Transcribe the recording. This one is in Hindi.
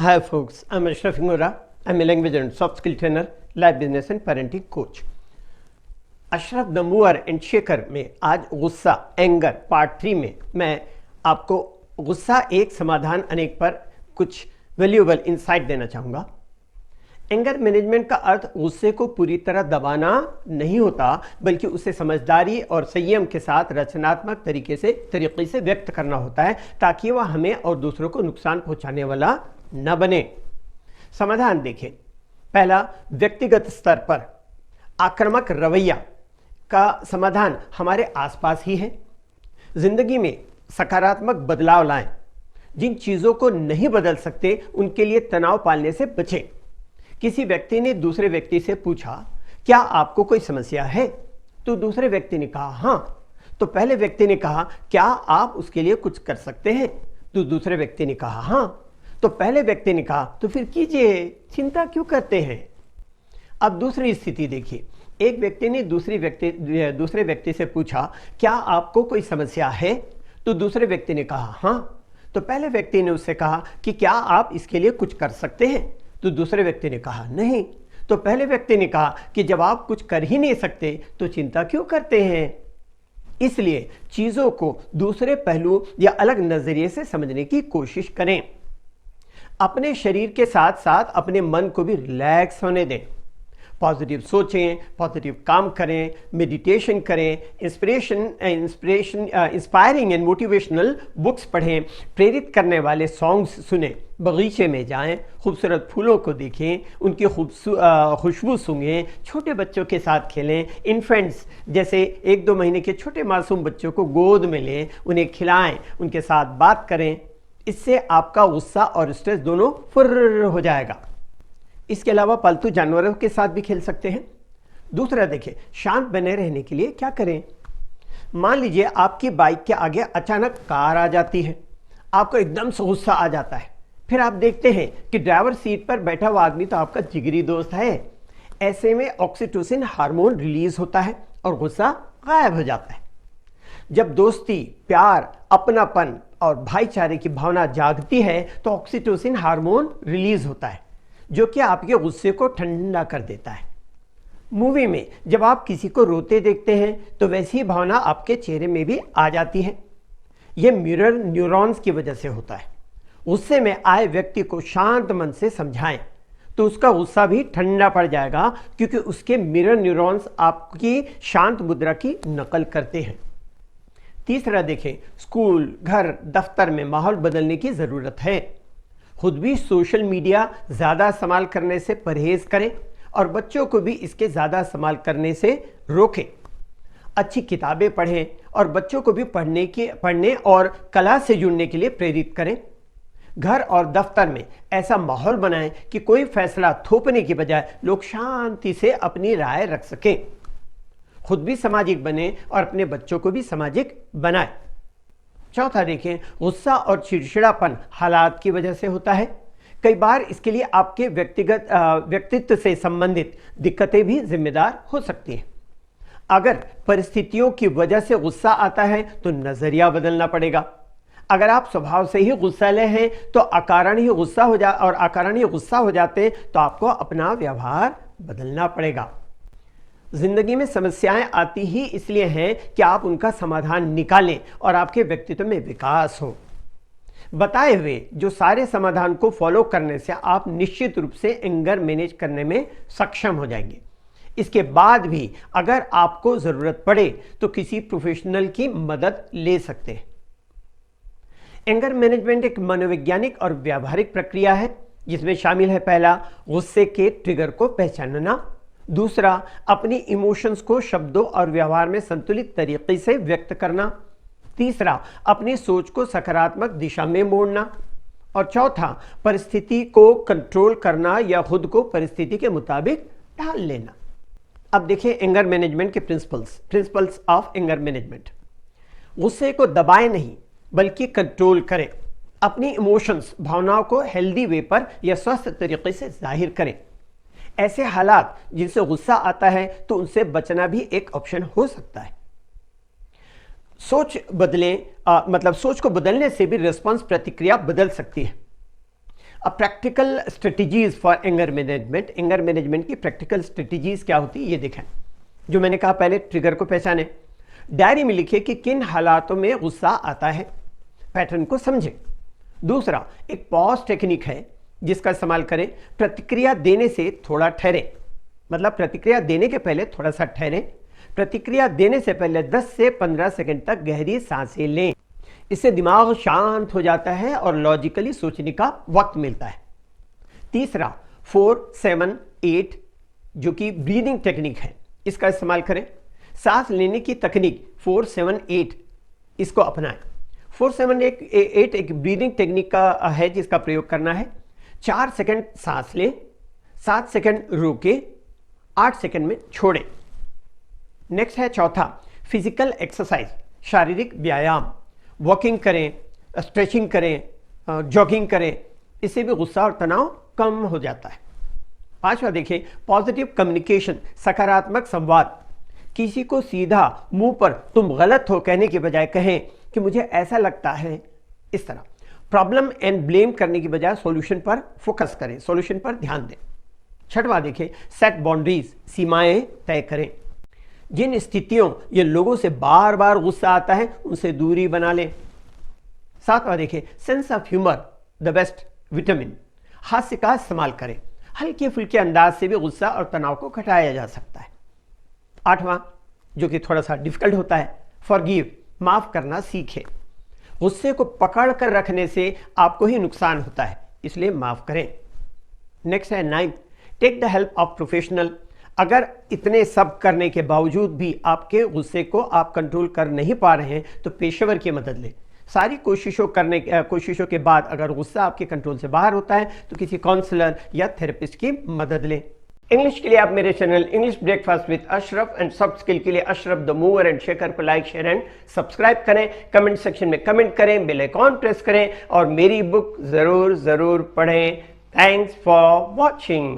Hi folks, I'm Ashraf Ingora. I'm a language and soft skill trainer, life business and parenting coach. Ashraf the mover and shaker में आज गुस्सा एंगर पार्ट 3 में मैं आपको गुस्सा एक समाधान अनेक पर कुछ वैल्यूएबल इंसाइट देना चाहूँगा। एंगर मैनेजमेंट का अर्थ गुस्से को पूरी तरह दबाना नहीं होता, बल्कि उसे समझदारी और संयम के साथ रचनात्मक तरीके से व्यक्त करना होता है, ताकि वह हमें और दूसरों को नुकसान पहुंचाने वाला न बने। समाधान देखें। पहला, व्यक्तिगत स्तर पर आक्रामक रवैया का समाधान हमारे आसपास ही है। जिंदगी में सकारात्मक बदलाव लाएं। जिन चीज़ों को नहीं बदल सकते उनके लिए तनाव पालने से बचें। किसी व्यक्ति ने दूसरे व्यक्ति से पूछा, क्या आपको कोई समस्या है? तो दूसरे व्यक्ति ने कहा हाँ। तो पहले व्यक्ति ने कहा, क्या आप उसके लिए कुछ कर सकते हैं? तो दूसरे व्यक्ति ने कहा हाँ। तो पहले व्यक्ति ने कहा, तो फिर कीजिए, चिंता क्यों करते हैं? अब दूसरी स्थिति देखिए। एक व्यक्ति ने दूसरे व्यक्ति से पूछा, क्या आपको कोई समस्या है? तो दूसरे व्यक्ति ने कहा हाँ। तो पहले व्यक्ति ने उससे कहा कि क्या आप इसके लिए कुछ कर सकते हैं? तो दूसरे व्यक्ति ने कहा नहीं। तो पहले व्यक्ति ने कहा कि जब आप कुछ कर ही नहीं सकते तो चिंता क्यों करते हैं? इसलिए चीजों को दूसरे पहलू या अलग नजरिए से समझने की कोशिश करें। अपने शरीर के साथ साथ अपने मन को भी रिलैक्स होने दें। पॉजिटिव सोचें, पॉजिटिव काम करें, मेडिटेशन करें, इंस्पायरिंग एंड मोटिवेशनल बुक्स पढ़ें, प्रेरित करने वाले सॉन्ग्स सुनें, बगीचे में जाएं, खूबसूरत फूलों को देखें, उनकी खुशबू सूंघें, छोटे बच्चों के साथ खेलें, इन्फेंट्स जैसे 1-2 महीने के छोटे मासूम बच्चों को गोद में लें, उन्हें खिलाएं, उनके साथ बात करें। इससे आपका गुस्सा और स्ट्रेस दोनों फुर्र हो जाएगा। इसके अलावा पालतू जानवरों के साथ भी खेल सकते हैं। दूसरा देखें, शांत बने रहने के लिए क्या करें? मान लीजिए आपकी बाइक के आगे अचानक कार आ जाती है, आपको एकदम से गुस्सा आ जाता है। फिर आप देखते हैं कि ड्राइवर सीट पर बैठा हुआ आदमी तो आपका जिगरी दोस्त है। ऐसे में ऑक्सीटोसिन हार्मोन रिलीज होता है और गुस्सा गायब हो जाता है। जब दोस्ती, प्यार, अपनापन और भाईचारे की भावना जागती है तो ऑक्सीटोसिन हार्मोन रिलीज होता है, जो कि आपके गुस्से को ठंडा कर देता है। मूवी में जब आप किसी को रोते देखते हैं तो वैसी भावना आपके चेहरे में भी आ जाती है। यह मिरर न्यूरॉन्स की वजह से होता है। गुस्से में आए व्यक्ति को शांत मन से समझाएं तो उसका गुस्सा भी ठंडा पड़ जाएगा, क्योंकि उसके मिरर न्यूरॉन्स आपकी शांत मुद्रा की नकल करते हैं। तीसरा देखें, स्कूल, घर, दफ्तर में माहौल बदलने की जरूरत है। खुद भी सोशल मीडिया ज़्यादा इस्तेमाल करने से परहेज करें और बच्चों को भी इसके ज़्यादा इस्तेमाल करने से रोकें। अच्छी किताबें पढ़ें और बच्चों को भी पढ़ने और कला से जुड़ने के लिए प्रेरित करें। घर और दफ्तर में ऐसा माहौल बनाएं कि कोई फैसला थोपने की बजाय लोग शांति से अपनी राय रख सकें। खुद भी सामाजिक बने और अपने बच्चों को भी सामाजिक बनाएं। चौथा देखें, गुस्सा और चिड़चिड़ापन हालात की वजह से होता है। कई बार इसके लिए आपके व्यक्तित्व से संबंधित दिक्कतें भी जिम्मेदार हो सकती हैं। अगर परिस्थितियों की वजह से गुस्सा आता है तो नजरिया बदलना पड़ेगा। अगर आप स्वभाव से ही गुस्सैले हैं तो अकारण ही गुस्सा हो जाते तो आपको अपना व्यवहार बदलना पड़ेगा। जिंदगी में समस्याएं आती ही इसलिए हैं कि आप उनका समाधान निकालें और आपके व्यक्तित्व में विकास हो। बताए हुए जो सारे समाधान को फॉलो करने से आप निश्चित रूप से एंगर मैनेज करने में सक्षम हो जाएंगे। इसके बाद भी अगर आपको जरूरत पड़े तो किसी प्रोफेशनल की मदद ले सकते हैं। एंगर मैनेजमेंट एक मनोवैज्ञानिक और व्यावहारिक प्रक्रिया है, जिसमें शामिल है पहला, गुस्से के ट्रिगर को पहचानना। दूसरा, अपनी इमोशंस को शब्दों और व्यवहार में संतुलित तरीके से व्यक्त करना। तीसरा, अपनी सोच को सकारात्मक दिशा में मोड़ना। और चौथा, परिस्थिति को कंट्रोल करना या खुद को परिस्थिति के मुताबिक ढाल लेना। अब देखिए एंगर मैनेजमेंट के प्रिंसिपल्स ऑफ एंगर मैनेजमेंट। गुस्से को दबाएं नहीं, बल्कि कंट्रोल करें। अपनी इमोशंस, भावनाओं को हेल्दी वे पर या स्वस्थ तरीके से जाहिर करें। ऐसे हालात जिनसे गुस्सा आता है तो उनसे बचना भी एक ऑप्शन हो सकता है। सोच को बदलने से भी रिस्पॉन्स, प्रतिक्रिया बदल सकती है। Practical strategies for anger management. Anger management की प्रैक्टिकल स्ट्रेटजीज क्या होती है ये देखें। जो मैंने कहा पहले, ट्रिगर को पहचाने, डायरी में लिखे कि किन हालातों में गुस्सा आता है, पैटर्न को समझें। दूसरा, एक पॉज टेक्निक है जिसका इस्तेमाल करें। प्रतिक्रिया देने से थोड़ा ठहरें, मतलब प्रतिक्रिया देने के पहले थोड़ा सा ठहरें। प्रतिक्रिया देने से पहले 10 से 15 सेकंड तक गहरी सांसें लें। इससे दिमाग शांत हो जाता है और लॉजिकली सोचने का वक्त मिलता है। तीसरा, 4-7-8 जो कि ब्रीदिंग टेक्निक है, इसका इस्तेमाल करें। सांस लेने की तकनीक 4-7-8 इसको अपनाएं। 4-7-8 एक ब्रीदिंग टेक्निक का है जिसका प्रयोग करना है। 4 सेकंड सांस लें, 7 सेकंड रोकें, 8 सेकंड में छोड़ें। नेक्स्ट है चौथा, फिजिकल एक्सरसाइज, शारीरिक व्यायाम। वॉकिंग करें, स्ट्रेचिंग करें, जॉगिंग करें, इससे भी गुस्सा और तनाव कम हो जाता है। पांचवा देखिए, पॉजिटिव कम्युनिकेशन, सकारात्मक संवाद। किसी को सीधा मुंह पर तुम गलत हो कहने के बजाय कहें कि मुझे ऐसा लगता है। इस तरह प्रॉब्लम एंड ब्लेम करने की बजाय सॉल्यूशन पर फोकस करें, सॉल्यूशन पर ध्यान दें। छठवां देखिए, सेट बाउंड्रीज, सीमाएं तय करें। जिन स्थितियों या लोगों से बार बार गुस्सा आता है उनसे दूरी बना लें। सातवां देखिए, sense of humour the best vitamin, हास्य का इस्तेमाल करें। हल्के फुल्के अंदाज से भी गुस्सा और तनाव को घटाया जा सकता है। आठवां, जो कि थोड़ा सा डिफिकल्ट होता है, फॉरगिव, माफ करना सीखें। गुस्से को पकड़ कर रखने से आपको ही नुकसान होता है, इसलिए माफ करें। नेक्स्ट है 9, take the help of professional. अगर इतने सब करने के बावजूद भी आपके गुस्से को आप कंट्रोल कर नहीं पा रहे हैं तो पेशेवर की मदद लें। सारी कोशिशों के बाद अगर गुस्सा आपके कंट्रोल से बाहर होता है तो किसी काउंसलर या थेरेपिस्ट की मदद लें। इंग्लिश के लिए आप मेरे channel English breakfast with Ashraf and soft skill के लिए Ashraf the mover and shaker को लाइक, शेयर एंड सब्सक्राइब करें। कमेंट सेक्शन में कमेंट करें, बेल आइकॉन प्रेस करें और मेरी बुक जरूर पढ़ें। Thanks for watching.